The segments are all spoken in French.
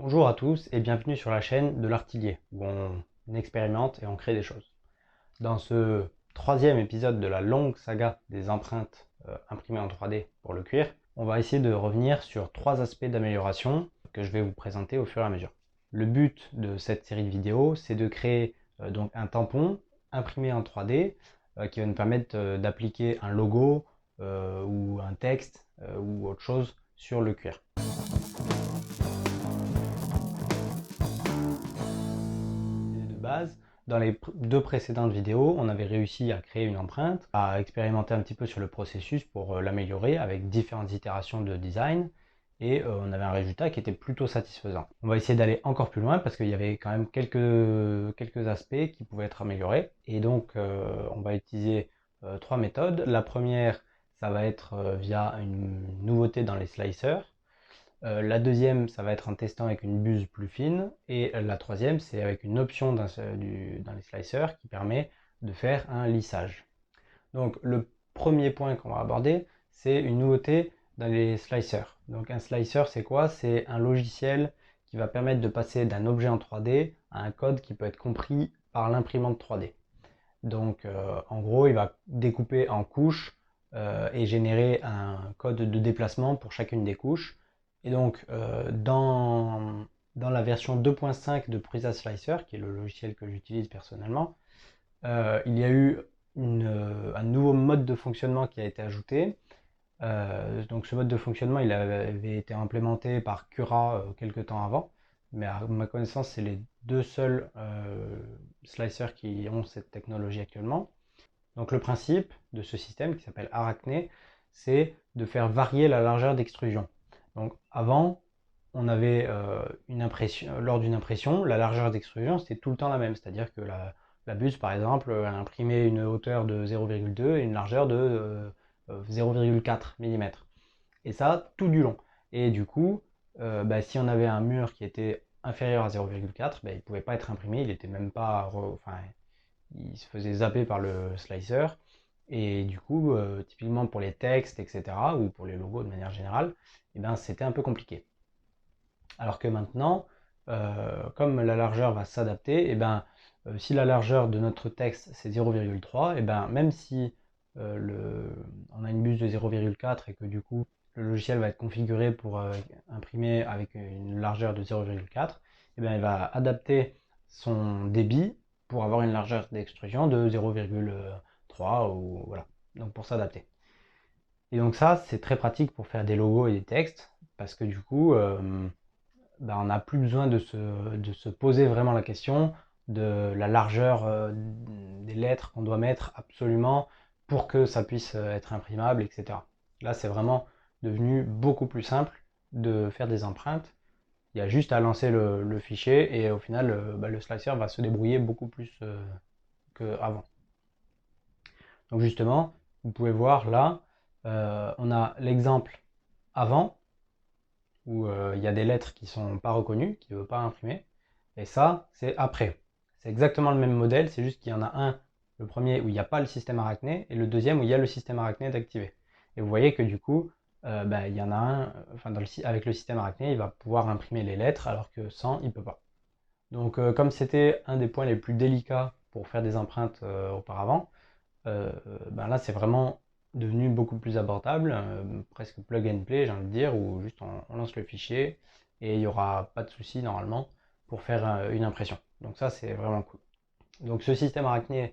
Bonjour à tous et bienvenue sur la chaîne de l'artilier où on expérimente et on crée des choses. Dans ce troisième épisode de la longue saga des empreintes imprimées en 3D pour le cuir, on va essayer de revenir sur trois aspects d'amélioration que je vais vous présenter au fur et à mesure. Le but de cette série de vidéos, c'est de créer donc un tampon imprimé en 3D qui va nous permettre d'appliquer un logo ou un texte ou autre chose sur le cuir. De base, dans les deux précédentes vidéos, on avait réussi à créer une empreinte, à expérimenter un petit peu sur le processus pour l'améliorer avec différentes itérations de design et on avait un résultat qui était plutôt satisfaisant. On va essayer d'aller encore plus loin parce qu'il y avait quand même quelques aspects qui pouvaient être améliorés et donc on va utiliser trois méthodes. La première, ça va être via une nouveauté dans les slicers. La deuxième, ça va être en testant avec une buse plus fine. Et la troisième, c'est avec une option dans les slicers qui permet de faire un lissage. Donc le premier point qu'on va aborder, c'est une nouveauté dans les slicers. Donc un slicer, c'est quoi? C'est un logiciel qui va permettre de passer d'un objet en 3D à un code qui peut être compris par l'imprimante 3D. Donc en gros, il va découper en couches et générer un code de déplacement pour chacune des couches. Et donc dans la version 2.5 de Prusa Slicer, qui est le logiciel que j'utilise personnellement, il y a eu un nouveau mode de fonctionnement qui a été ajouté. Donc ce mode de fonctionnement, il avait été implémenté par Cura quelques temps avant, mais à ma connaissance, c'est les deux seuls slicers qui ont cette technologie actuellement. Donc le principe de ce système qui s'appelle Arachne, c'est de faire varier la largeur d'extrusion. Donc avant, on avait lors d'une impression, la largeur d'extrusion c'était tout le temps la même, c'est-à-dire que la buse par exemple, elle imprimait une hauteur de 0,2 et une largeur de 0,4 mm. Et ça tout du long. Et du coup, si on avait un mur qui était inférieur à 0,4, il ne pouvait pas être imprimé, il était même pas, enfin, il se faisait zapper par le slicer. Et du coup, typiquement pour les textes, etc., ou pour les logos de manière générale, c'était un peu compliqué. Alors que maintenant, comme la largeur va s'adapter, si la largeur de notre texte c'est 0,3, même si on a une buse de 0,4 et que du coup le logiciel va être configuré pour imprimer avec une largeur de 0,4, il va adapter son débit pour avoir une largeur d'extrusion de 0,3 ou voilà, donc pour s'adapter. Et donc ça, c'est très pratique pour faire des logos et des textes parce que du coup, on n'a plus besoin de se poser vraiment la question de la largeur des lettres qu'on doit mettre absolument pour que ça puisse être imprimable, etc. Là, c'est vraiment devenu beaucoup plus simple de faire des empreintes. Il y a juste à lancer le fichier et au final, le slicer va se débrouiller beaucoup plus qu'avant. Donc justement, vous pouvez voir là, on a l'exemple avant, où il y a des lettres qui ne sont pas reconnues, qui ne veut pas imprimer. Et ça, c'est après. C'est exactement le même modèle, c'est juste qu'il y en a un, le premier où il n'y a pas le système Arachne, et le deuxième où il y a le système Arachne d'activer. Et vous voyez que du coup, il y en a un, enfin avec le système Arachne, il va pouvoir imprimer les lettres, alors que sans, il ne peut pas. Donc comme c'était un des points les plus délicats pour faire des empreintes auparavant, là c'est vraiment devenu beaucoup plus abordable, presque plug and play j'ai envie de dire, où juste on lance le fichier et il n'y aura pas de souci normalement pour faire une impression. Donc ça c'est vraiment cool. Donc ce système Arachne,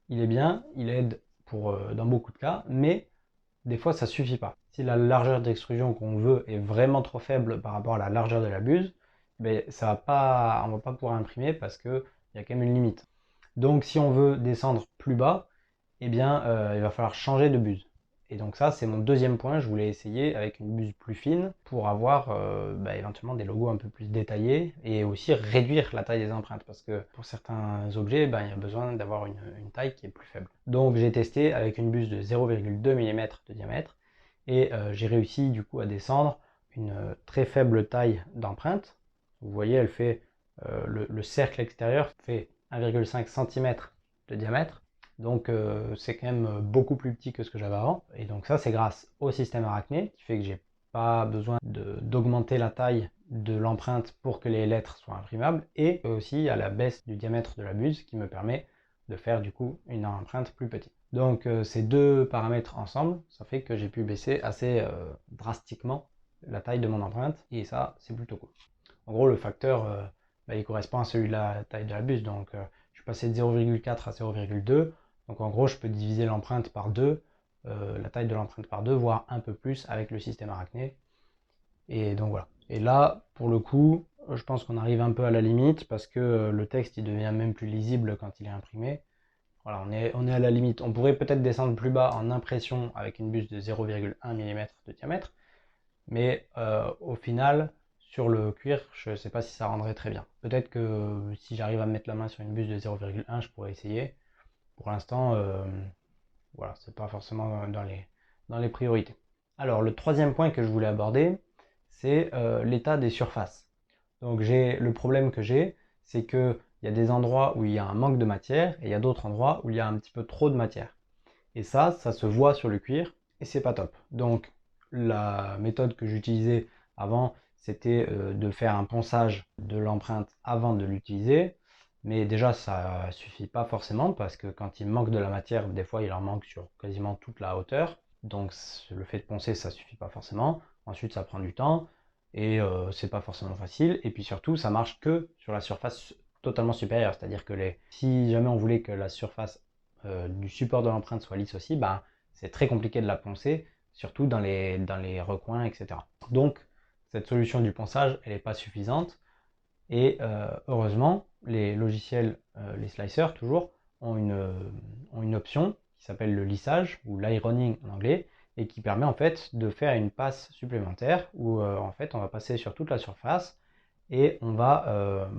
il est bien, il aide dans beaucoup de cas, mais des fois ça suffit pas. Si la largeur d'extrusion qu'on veut est vraiment trop faible par rapport à la largeur de la buse, ça va pas, on va pas pouvoir imprimer parce qu'il y a quand même une limite. Donc si on veut descendre plus bas, il va falloir changer de buse. Et donc ça, c'est mon deuxième point. Je voulais essayer avec une buse plus fine pour avoir éventuellement des logos un peu plus détaillés et aussi réduire la taille des empreintes parce que pour certains objets, il y a besoin d'avoir une taille qui est plus faible. Donc j'ai testé avec une buse de 0,2 mm de diamètre et j'ai réussi du coup à descendre une très faible taille d'empreinte. Vous voyez, elle fait le cercle extérieur fait 1,5 cm de diamètre. Donc c'est quand même beaucoup plus petit que ce que j'avais avant. Et donc ça c'est grâce au système Arachne qui fait que j'ai pas besoin d'augmenter la taille de l'empreinte pour que les lettres soient imprimables, et aussi il y a la baisse du diamètre de la buse qui me permet de faire du coup une empreinte plus petite. Donc ces deux paramètres ensemble, ça fait que j'ai pu baisser assez drastiquement la taille de mon empreinte, et ça c'est plutôt cool. En gros, le facteur il correspond à celui de la taille de la buse, donc je suis passé de 0,4 à 0,2, donc en gros je peux diviser l'empreinte par 2, la taille de l'empreinte par 2, voire un peu plus avec le système Arachné. Et donc voilà. Et là, pour le coup, je pense qu'on arrive un peu à la limite parce que le texte il devient même plus lisible quand il est imprimé. Voilà, on est à la limite. On pourrait peut-être descendre plus bas en impression avec une buse de 0,1 mm de diamètre, mais au final, sur le cuir, je ne sais pas si ça rendrait très bien. Peut-être que si j'arrive à mettre la main sur une buse de 0,1, je pourrais essayer. Pour l'instant, voilà, c'est pas forcément dans les priorités. Alors, le troisième point que je voulais aborder, c'est l'état des surfaces. Donc, le problème que j'ai, c'est qu'il y a des endroits où il y a un manque de matière et il y a d'autres endroits où il y a un petit peu trop de matière. Et ça se voit sur le cuir et c'est pas top. Donc, la méthode que j'utilisais avant, c'était de faire un ponçage de l'empreinte avant de l'utiliser. Mais déjà, ça suffit pas forcément parce que quand il manque de la matière, des fois, il en manque sur quasiment toute la hauteur. Donc, le fait de poncer, ça suffit pas forcément. Ensuite, ça prend du temps et c'est pas forcément facile. Et puis surtout, ça marche que sur la surface totalement supérieure. C'est-à-dire que si jamais on voulait que la surface du support de l'empreinte soit lisse aussi, ben, c'est très compliqué de la poncer, surtout dans les recoins, etc. Donc, cette solution du ponçage, elle n'est pas suffisante. Et heureusement, les logiciels, les slicers toujours, ont une option qui s'appelle le lissage ou l'ironing en anglais et qui permet en fait de faire une passe supplémentaire où en fait on va passer sur toute la surface et on va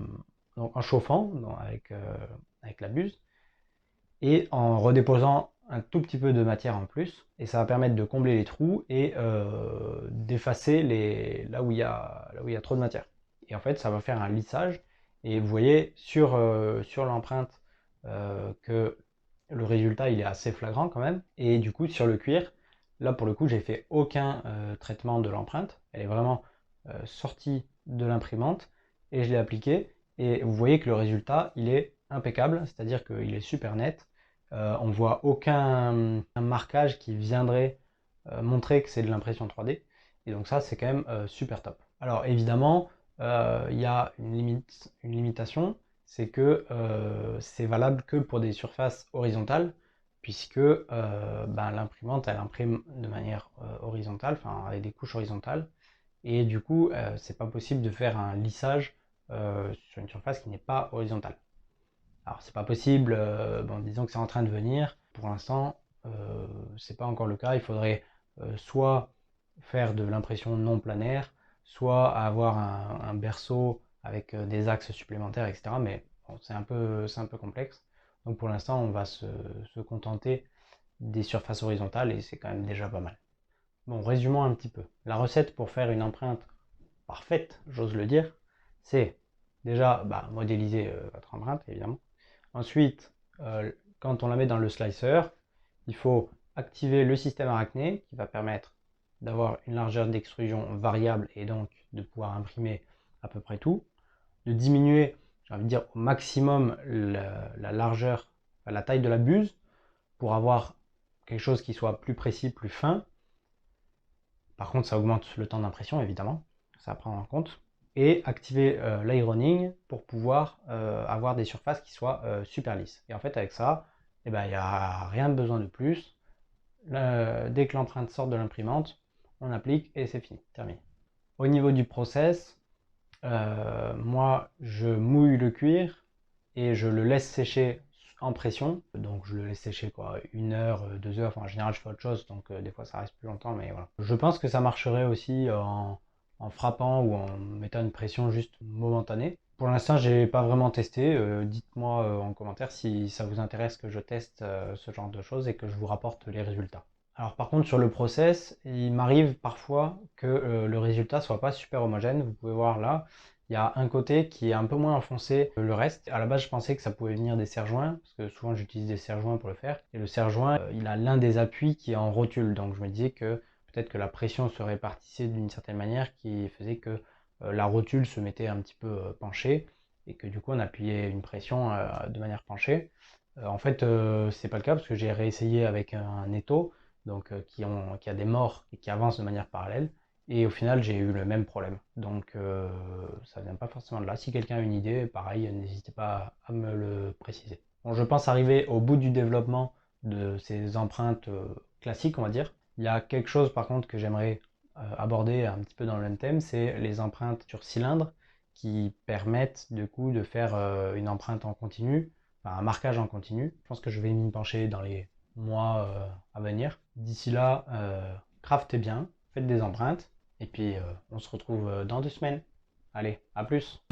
donc en chauffant avec la buse et en redéposant un tout petit peu de matière en plus et ça va permettre de combler les trous et d'effacer là où il y a trop de matière. Et en fait, ça va faire un lissage. Et vous voyez sur l'empreinte que le résultat il est assez flagrant quand même. Et du coup, sur le cuir, là pour le coup, j'ai fait aucun traitement de l'empreinte. Elle est vraiment sortie de l'imprimante et je l'ai appliquée. Et vous voyez que le résultat il est impeccable, c'est-à-dire qu'il est super net. On voit aucun marquage qui viendrait montrer que c'est de l'impression 3D. Et donc ça, c'est quand même super top. Alors évidemment, il y a une limitation, c'est que c'est valable que pour des surfaces horizontales, puisque ben, l'imprimante, elle imprime de manière horizontale, enfin avec des couches horizontales, et du coup, c'est pas possible de faire un lissage sur une surface qui n'est pas horizontale. Alors c'est pas possible, bon, disons que c'est en train de venir. Pour l'instant, c'est pas encore le cas. Il faudrait soit faire de l'impression non planaire, soit avoir un berceau avec des axes supplémentaires, etc. Mais bon, c'est un peu complexe. Donc pour l'instant, on va se contenter des surfaces horizontales et c'est quand même déjà pas mal. Bon, résumons un petit peu. La recette pour faire une empreinte parfaite, j'ose le dire, c'est déjà modéliser votre empreinte, évidemment. Ensuite, quand on la met dans le slicer, il faut activer le système Arachné qui va permettre d'avoir une largeur d'extrusion variable et donc de pouvoir imprimer à peu près tout, de diminuer, j'ai envie de dire, au maximum la largeur, la taille de la buse pour avoir quelque chose qui soit plus précis, plus fin. Par contre, ça augmente le temps d'impression, évidemment, ça à prendre en compte. Et activer l'ironing pour pouvoir avoir des surfaces qui soient super lisses. Et en fait, avec ça, il n'y a rien besoin de plus. Dès que l'empreinte sort de l'imprimante, on applique et c'est fini, terminé. Au niveau du process, moi, je mouille le cuir et je le laisse sécher en pression. Donc je le laisse sécher quoi, 1 heure, 2 heures. Enfin, en général, je fais autre chose, donc des fois ça reste plus longtemps, mais voilà. Je pense que ça marcherait aussi en frappant ou en mettant une pression juste momentanée. Pour l'instant, j'ai pas vraiment testé. Dites-moi en commentaire si ça vous intéresse que je teste ce genre de choses et que je vous rapporte les résultats. Alors par contre sur le process, il m'arrive parfois que le résultat soit pas super homogène. Vous pouvez voir là, il y a un côté qui est un peu moins enfoncé que le reste. À la base je pensais que ça pouvait venir des serre-joints, parce que souvent j'utilise des serre-joints pour le faire. Et le serre-joint, il a l'un des appuis qui est en rotule, donc je me disais que peut-être que la pression se répartissait d'une certaine manière qui faisait que la rotule se mettait un petit peu penchée et que du coup on appuyait une pression de manière penchée. En fait, c'est pas le cas parce que j'ai réessayé avec un étau donc, qui a des morts et qui avance de manière parallèle. Et au final, j'ai eu le même problème. Donc, ça vient pas forcément de là. Si quelqu'un a une idée, pareil, n'hésitez pas à me le préciser. Bon, je pense arriver au bout du développement de ces empreintes classiques, on va dire. Il y a quelque chose par contre que j'aimerais aborder un petit peu dans le même thème, c'est les empreintes sur cylindre qui permettent du coup de faire une empreinte en continu, enfin, un marquage en continu. Je pense que je vais m'y pencher dans les mois à venir. D'ici là, craftez bien, faites des empreintes, et puis on se retrouve dans 2 semaines. Allez, à plus!